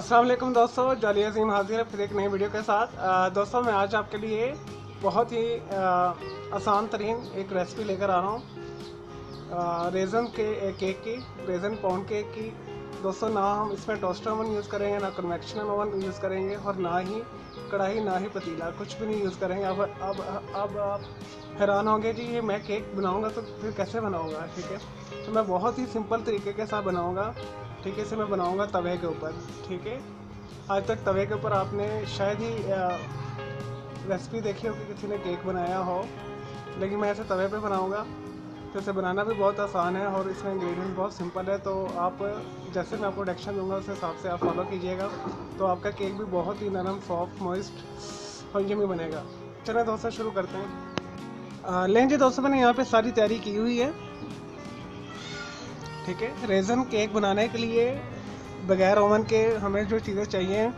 अस्सलाम वालेकुम दोस्तों, जाली अजीम हाजिर है फिर एक नई वीडियो के साथ। दोस्तों मैं आज आपके लिए बहुत ही आसान तरीन एक रेसिपी लेकर आ रहा हूँ रेज़न के केक की, रेज़न पाउंड केक की। दोस्तों ना हम इसमें टोस्टर ओवन यूज़ करेंगे, ना कन्वेक्शनल ओवन यूज़ करेंगे और ना ही कढ़ाई, ना ही पतीला, कुछ भी नहीं यूज़ करेंगे। अब आप हैरान होंगे जी ये मैं केक बनाऊँगा तो फिर कैसे बनाऊँगा। ठीक है, तो मैं बहुत ही सिंपल तरीके के साथ बनाऊँगा। ठीक है, इसे मैं बनाऊँगा तवे के ऊपर। ठीक है, आज तक तवे के ऊपर आपने शायद ही रेसिपी देखी हो कि किसी ने केक बनाया हो, लेकिन मैं इसे तवे पे बनाऊँगा। तो इसे बनाना भी बहुत आसान है और इसमें इंग्रेडिएंट बहुत सिंपल है। तो आप जैसे मैं आपको डायरेक्शन दूंगा उस हिसाब से आप फॉलो कीजिएगा, तो आपका केक भी बहुत ही नरम, सॉफ्ट, मॉइस्ट और यम्मी बनेगा। चलिए दोस्तों शुरू करते हैं। लें जी दोस्तों, मैंने यहाँ पे सारी तैयारी की हुई है। ठीक है, रेज़न केक बनाने के लिए बगैर ओवन के हमें जो चीज़ें चाहिए,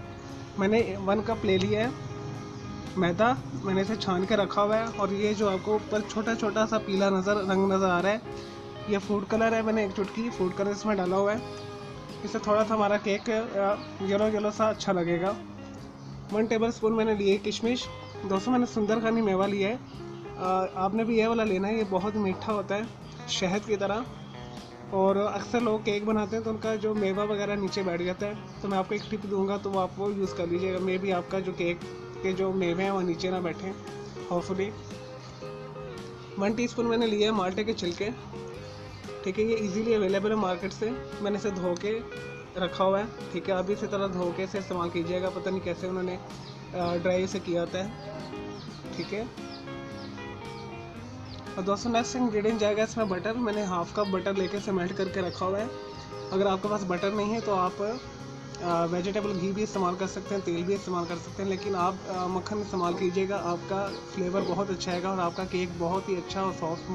मैंने 1 कप ले लिया है मैदा। मैंने इसे छान के रखा हुआ है और ये जो आपको ऊपर छोटा छोटा सा पीला रंग नज़र आ रहा है, ये फूड कलर है। मैंने एक चुटकी फूड कलर इसमें डाला हुआ है, इससे थोड़ा सा हमारा केक येलो सा अच्छा लगेगा। 1 टेबल स्पून मैंने लिए किशमिश। दोस्तों मैंने सुंदरखानी मेवा लिया है, आपने भी ये वाला लेना है, ये बहुत मीठा होता है शहद की तरह। और अक्सर लोग केक बनाते हैं तो उनका जो मेवा वगैरह नीचे बैठ जाता है, तो मैं आपको एक टिप दूंगा, तो वो आप वो यूज़ कर लीजिएगा। मे भी आपका जो केक के जो मेवे हैं वो नीचे ना बैठें, होपफुली। 1 टीस्पून मैंने लिया है माल्टे के छिलके। ठीक है, ये इजीली अवेलेबल है मार्केट से। मैंने इसे धो के रखा हुआ है। ठीक है, आप भी इसी तरह धो के इसे इस्तेमाल कीजिएगा, पता नहीं कैसे उन्होंने ड्राई से किया होता है। ठीक है, और दोस्तों नेक्स्ट इंग्रेडिएंट जाएगा इसमें बटर। मैंने हाफ कप बटर लेके इसे मेल्ट करके रखा हुआ है। अगर आपके पास बटर नहीं है तो आप वेजिटेबल घी भी इस्तेमाल कर सकते हैं, तेल भी इस्तेमाल कर सकते हैं, लेकिन आप मक्खन इस्तेमाल कीजिएगा, आपका फ्लेवर बहुत अच्छा आएगा और आपका केक बहुत ही अच्छा और सॉफ्ट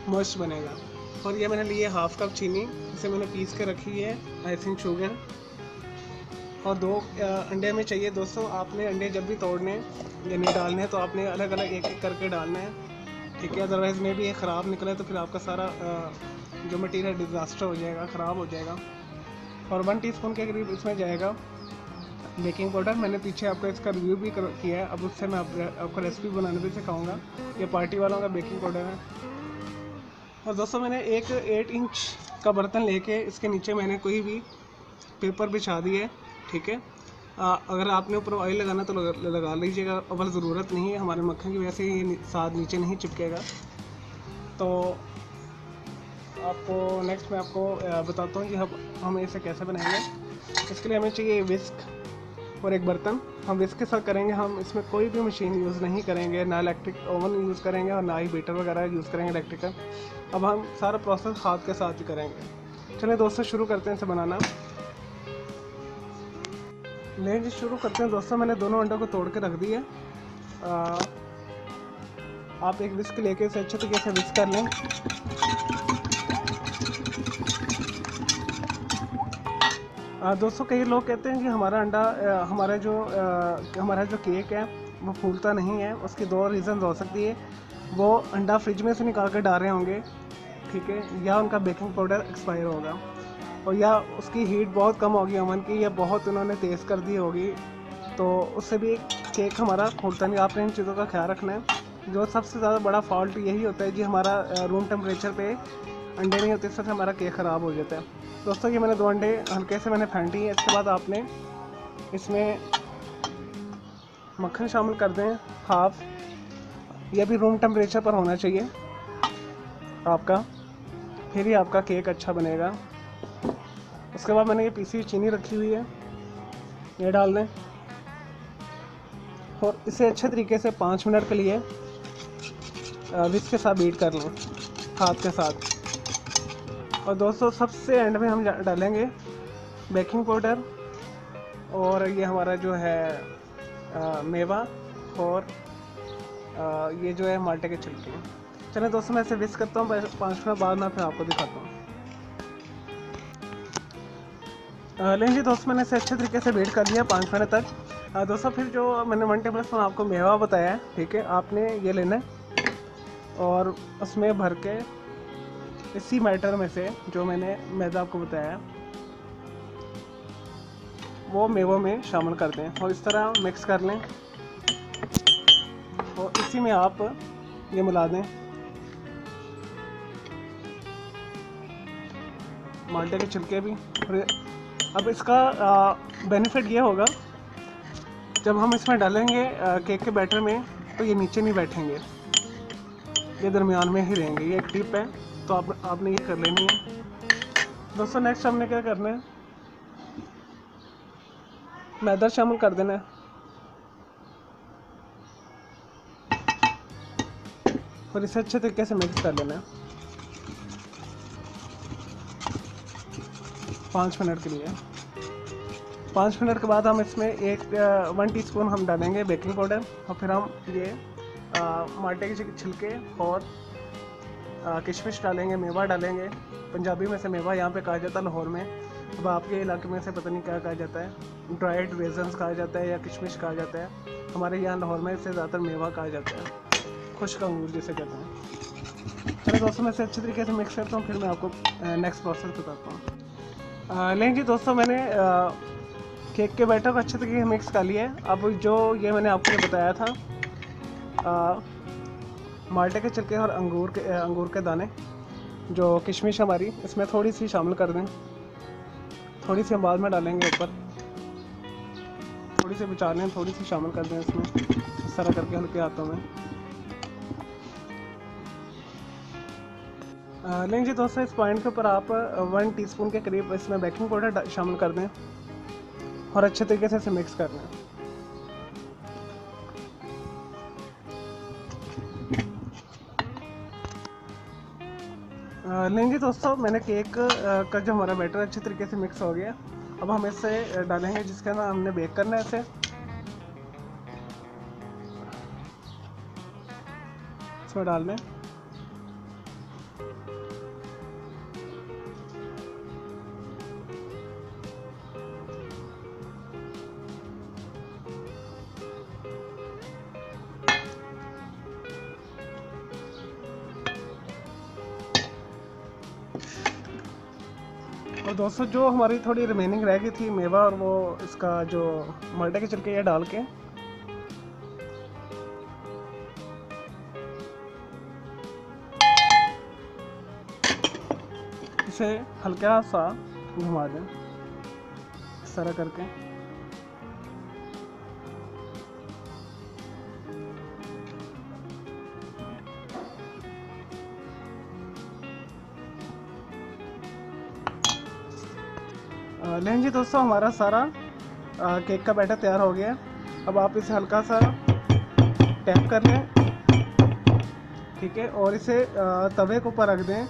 मॉइस्ट बनेगा। और ये मैंने लिए हाफ कप चीनी, इसे मैंने पीस के रखी है, आइसिंग शुगर। और 2 अंडे में चाहिए। दोस्तों आपने अंडे जब भी तोड़ने यानी डालने हैं तो आपने अलग अलग एक एक करके डालना है। ठीक है, अदरवाइज़ में भी ये ख़राब निकले तो फिर आपका सारा जो मटेरियल डिज़ास्टर हो जाएगा, ख़राब हो जाएगा। और 1 टीस्पून के करीब इसमें जाएगा बेकिंग पाउडर। मैंने पीछे आपको इसका रिव्यू भी किया है, अब उससे मैं आपको रेसिपी बनाने भी सिखाऊंगा। ये पार्टी वालों का बेकिंग पाउडर है। और दोस्तों मैंने एक 8 इंच का बर्तन लेके इसके नीचे मैंने कोई भी पेपर बिछा दी है। ठीक है, अगर आपने ऊपर ऑयल लगाना तो लगा लीजिएगा, अवल ज़रूरत नहीं है, हमारे मक्खन की वजह से ये साथ नीचे नहीं चिपकेगा। तो आपको नेक्स्ट मैं आपको बताता हूँ कि हम इसे कैसे बनाएंगे। इसके लिए हमें चाहिए विस्क और एक बर्तन। हम विस्क के साथ करेंगे, हम इसमें कोई भी मशीन यूज़ नहीं करेंगे, ना इलेक्ट्रिक ओवन यूज़ करेंगे और ना ही बीटर वगैरह यूज़ करेंगे इलेक्ट्रिकल। अब हम सारा प्रोसेस हाथ के साथ ही करेंगे। चलिए दोस्तों शुरू करते हैं इसे बनाना। लें जी शुरू करते हैं। दोस्तों मैंने दोनों अंडों को तोड़ के रख दिए। आप एक विस्क लेके इसे अच्छे तरीके से विस्क कर लें। दोस्तों कई लोग कहते हैं कि हमारा अंडा हमारा जो केक है वो फूलता नहीं है। उसकी 2 रीज़न हो सकती है, वो अंडा फ्रिज में से निकाल कर डाल रहे होंगे, ठीक है, या उनका बेकिंग पाउडर एक्सपायर होगा, और या उसकी हीट बहुत कम होगी ओवन की, या बहुत उन्होंने तेज़ कर दी होगी, तो उससे भी केक हमारा फूलता नहीं। आपने इन चीज़ों का ख्याल रखना है। जो सबसे ज़्यादा बड़ा फॉल्ट यही होता है जी, हमारा रूम टेम्परेचर पे अंडे नहीं होते, इससे हमारा केक ख़राब हो जाता है। दोस्तों ये मैंने 2 अंडे हल्के से मैंने फेंटी है। इसके बाद आपने इसमें मक्खन शामिल कर दें हाफ, यह भी रूम टेम्परेचर पर होना चाहिए आपका, फिर ही आपका केक अच्छा बनेगा। उसके बाद मैंने ये पीसी चीनी रखी हुई है, ये डाल दें और इसे अच्छे तरीके से 5 मिनट के लिए विस्क के साथ बीट कर लें हाथ के साथ। और दोस्तों सबसे एंड में हम डालेंगे बेकिंग पाउडर और ये हमारा जो है मेवा और ये जो है माल्टे के छिलके। चलिए दोस्तों मैं इसे विस्क करता हूँ, 5 मिनट बाद मैं फिर आपको दिखाता हूँ। लें जी दोस्तों मैंने इसे अच्छे तरीके से वेट कर लिया 5 मिनट तक। दोस्तों फिर जो मैंने 1 टेबल स्पून आपको मेवा बताया है, ठीक है, आपने ये लेना है और उसमें भर के इसी बैटर में से जो मैंने मैदा आपको बताया वो मेवों में शामिल कर दें और इस तरह मिक्स कर लें। और इसी में आप ये मिला दें माल्टे के छिलके भी। और अब इसका बेनिफिट ये होगा, जब हम इसमें डालेंगे केक के बैटर में, तो ये नीचे नहीं बैठेंगे, ये दरमियान में ही रहेंगे। ये एक टिप है, तो आपने ये कर लेनी है दोस्तों। नेक्स्ट हमने क्या करना है, मैदा शामिल कर देना है और इसे अच्छे तरीके से मिक्स कर लेना है 5 मिनट के लिए। 5 मिनट के बाद हम इसमें 1 टीस्पून हम डालेंगे बेकिंग पाउडर, और फिर हम ये माल्टे के छिलके और किशमिश डालेंगे, मेवा डालेंगे। पंजाबी में से मेवा यहाँ पे कहा जाता है, लाहौर में। अब आपके इलाके में से पता नहीं क्या कहा जाता है, ड्राइड रेजन्स कहा जाता है या किशमिश कहा जाता है। हमारे यहाँ लाहौर में इसे ज़्यादातर मेवा कहा जाता है, खुश्क अंगूर जिसे कहते हैं। चलो दोस्तों, मैं इसे अच्छे तरीके से मिक्स करता हूँ, फिर मैं आपको नेक्स्ट प्रोसेस बताता हूँ। लेकिन जी दोस्तों, मैंने केक के बैटर को अच्छे तरीके से मिक्स कर लिया है। अब जो ये मैंने आपको बताया था, माल्टे के छिलके और अंगूर के दाने, जो किशमिश हमारी, इसमें थोड़ी सी शामिल कर दें। थोड़ी सी हम बाद में डालेंगे ऊपर, थोड़ी सी बचा लें, थोड़ी सी शामिल कर दें इसमें, इस तरह करके हल्के हाथों में। लेकिन जी दोस्तों, इस पॉइंट के ऊपर आप 1 टीस्पून के करीब इसमें बेकिंग पाउडर शामिल कर दें और अच्छे तरीके से इसे मिक्स कर लें। लेंगे दोस्तों, मैंने केक का जो हमारा बैटर अच्छे तरीके से मिक्स हो गया। अब हम इसे डालेंगे जिसके अंदर हमने बेक करना है इसे। इसमें डाल दें। और दोस्तों, जो हमारी थोड़ी रिमेनिंग रह गई थी मेवा और वो इसका जो माल्टे के छिलके, ये डाल के इसे हल्का सा घुमा दें इस तरह करके। लेकिन जी दोस्तों, हमारा सारा केक का बैटर तैयार हो गया है। अब आप इसे हल्का सा टैप कर लें, ठीक है, और इसे तवे के ऊपर रख दें,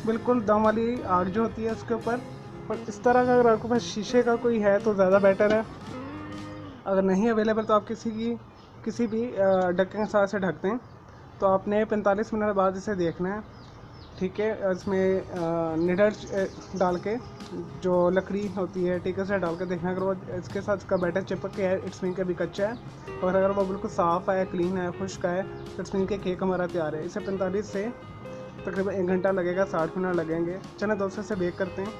बिल्कुल दम वाली आग जो होती है उसके ऊपर। और इस तरह का अगर आपके पास शीशे का कोई है तो ज़्यादा बेटर है, अगर नहीं अवेलेबल तो आप किसी भी ढक्कन के साथ से ढक दें। तो आपने 45 मिनट बाद इसे देखना है, ठीक है। इसमें निडल्स डाल के, जो लकड़ी होती है, टीके से डाल के देखना। अगर वो इसके साथ इसका बैटर चिपक के है, इट्स मीन के अभी कच्चा है। और अगर वो बिल्कुल साफ़ है, क्लीन है, खुश्क है, तो इट्स मीन के केक हमारा तैयार है। इसे 45 से तकरीबन 1 घंटा लगेगा, 60 मिनट लगेंगे। चलो दोस्तों, इसे बेक करते हैं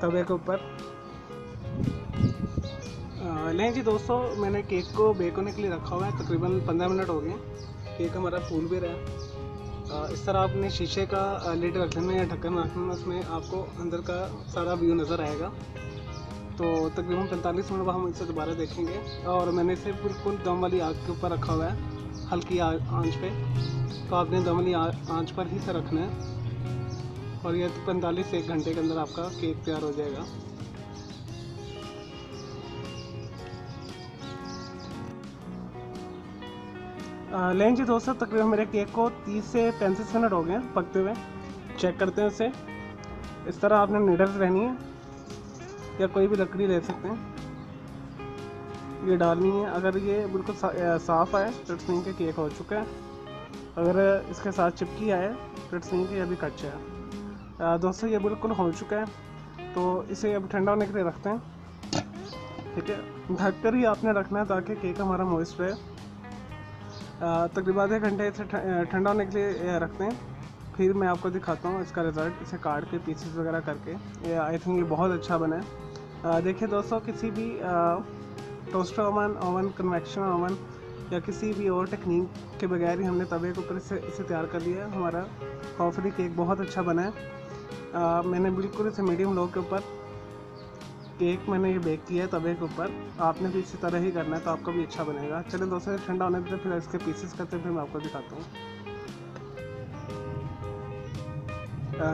तवे के ऊपर। नहीं जी दोस्तों, मैंने केक को बेक होने के लिए रखा हुआ है, तकरीबन 15 मिनट हो गए। केक हमारा फूल भी रहा। इस तरह आपने शीशे का लिड रख लेना या ढक्कन रख लेना, उसमें आपको अंदर का सारा व्यू नज़र आएगा। तो तकरीबन 45 मिनट बाद हम इसे दोबारा देखेंगे। और मैंने इसे बिल्कुल दम वाली आग के ऊपर रखा हुआ है, हल्की आंच पे। तो आपने दम वाली आंच पर ही इसे रखना है और यह 45 से 1 घंटे के अंदर आपका केक तैयार हो जाएगा। लेकिन जी दोस्तों, तकरीबन मेरे केक को 30 से 35 मिनट हो गए पकते हुए। चेक करते हैं उसे। इस तरह आपने नीडल्स रहनी है या कोई भी लकड़ी ले सकते हैं, ये डालनी है। अगर ये बिल्कुल साफ़ आए तो इट्स मीन के केक हो चुका है। अगर इसके साथ चिपकी आए तो इट्स मीन के अभी कच्चा है। दोस्तों, ये बिल्कुल हो चुका है, तो इसे अब ठंडा होने के लिए रखते हैं, ठीक है। ढक कर ही आपने रखना है ताकि केक हमारा मॉइस्ट रहे। तकरीबन आधे घंटे इसे ठंडा होने के लिए रखते हैं। फिर मैं आपको दिखाता हूँ इसका रिज़ल्ट, इसे काट के पीसेस वगैरह करके। ये आई थिंक ये बहुत अच्छा बना है। देखिए दोस्तों, किसी भी टोस्टर ओवन, कन्वेक्शन ओवन या किसी भी और टेक्निक के बगैर ही हमने तवे के ऊपर इसे तैयार कर लिया है। हमारा कॉफ़ी केक बहुत अच्छा बना है। मैंने बिल्कुल इसे मीडियम लो के ऊपर केक मैंने ये बेक किया है तवे के ऊपर। आपने भी इसी तरह ही करना है तो आपका भी अच्छा बनेगा। चलिए दोस्तों, ठंडा होने देते, फिर इसके पीसेस करते हैं, फिर मैं आपको दिखाता हूँ।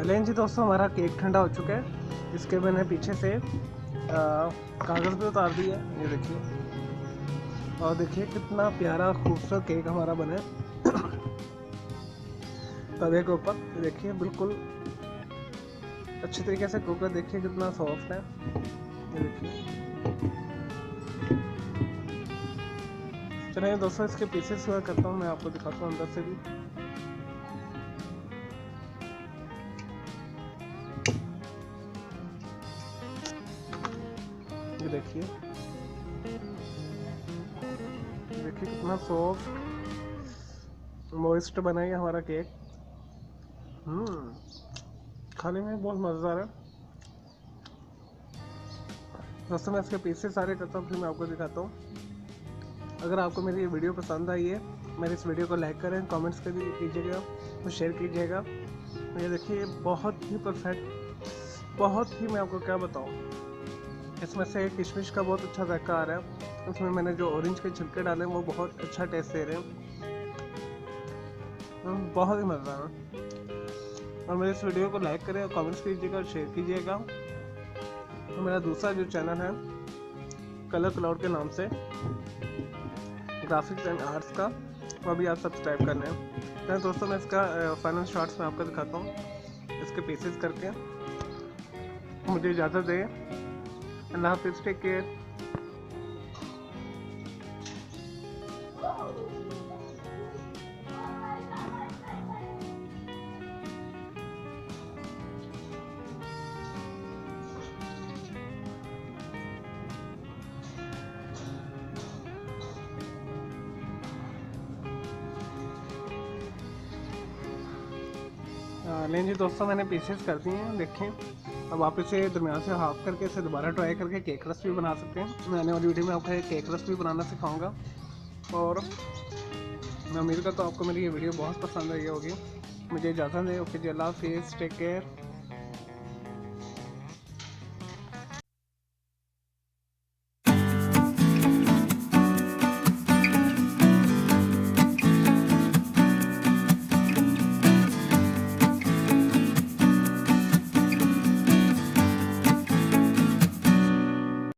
लेकिन जी दोस्तों, हमारा केक ठंडा हो चुका है। इसके मैंने पीछे से कागज़ भी उतार दिया है, ये देखिए। और देखिए कितना प्यारा खूबसूरत केक हमारा बना है तवे के ऊपर। देखिए बिल्कुल अच्छे तरीके से कुक है। देखिए कितना सॉफ्ट है, ये देखिए। चलिए दोस्तों, इसके पीसेस हुआ करता हूँ, मैं आपको दिखाता हूँ अंदर से भी। ये देखिए कितना सॉफ्ट मॉइस्ट बना है हमारा केक। खाने में बहुत मज़ेदार है दोस्तों। मैं इसके पीसेस सारे करता हूँ, फिर मैं आपको दिखाता हूँ। अगर आपको मेरी ये वीडियो पसंद आई है, मेरे इस वीडियो को लाइक करें, कमेंट्स कीजिएगा और शेयर कीजिएगा। ये देखिए बहुत ही परफेक्ट, बहुत ही, मैं आपको क्या बताऊँ, इसमें से किशमिश का बहुत अच्छा जायका आ रहा है। उसमें मैंने जो ऑरेंज के छिलके डाले हैं वो बहुत अच्छा टेस्ट दे रहे हैं, बहुत ही मज़ेदार है। और मेरे इस वीडियो को लाइक करें और कमेंट्स कीजिएगा और शेयर कीजिएगा। और मेरा दूसरा जो चैनल है कलर क्लाउड के नाम से, ग्राफिक्स एंड आर्ट्स का, वो भी आप सब्सक्राइब करना है। तो दोस्तों, मैं इसका फाइनल शॉट्स में आपको दिखाता हूँ इसके पीसेस करके। मुझे इजाज़त दें, अल्लाह हाफिज़, टेक केयर। नहीं जी दोस्तों, मैंने पीसेस कर दिए हैं, देखें। अब आप इसे दरमियान से हाफ करके इसे दोबारा ट्राई करके केक रस्ट भी बना सकते हैं। मैंने और वीडियो में आपको एक केक रस्ट भी बनाना सिखाऊंगा। और मैं उम्मीद करता हूँ आपको मेरी ये वीडियो बहुत पसंद आई होगी। मुझे इजाज़त दें। ओके जी, अल्लाह हाफिज़, टेक केयर।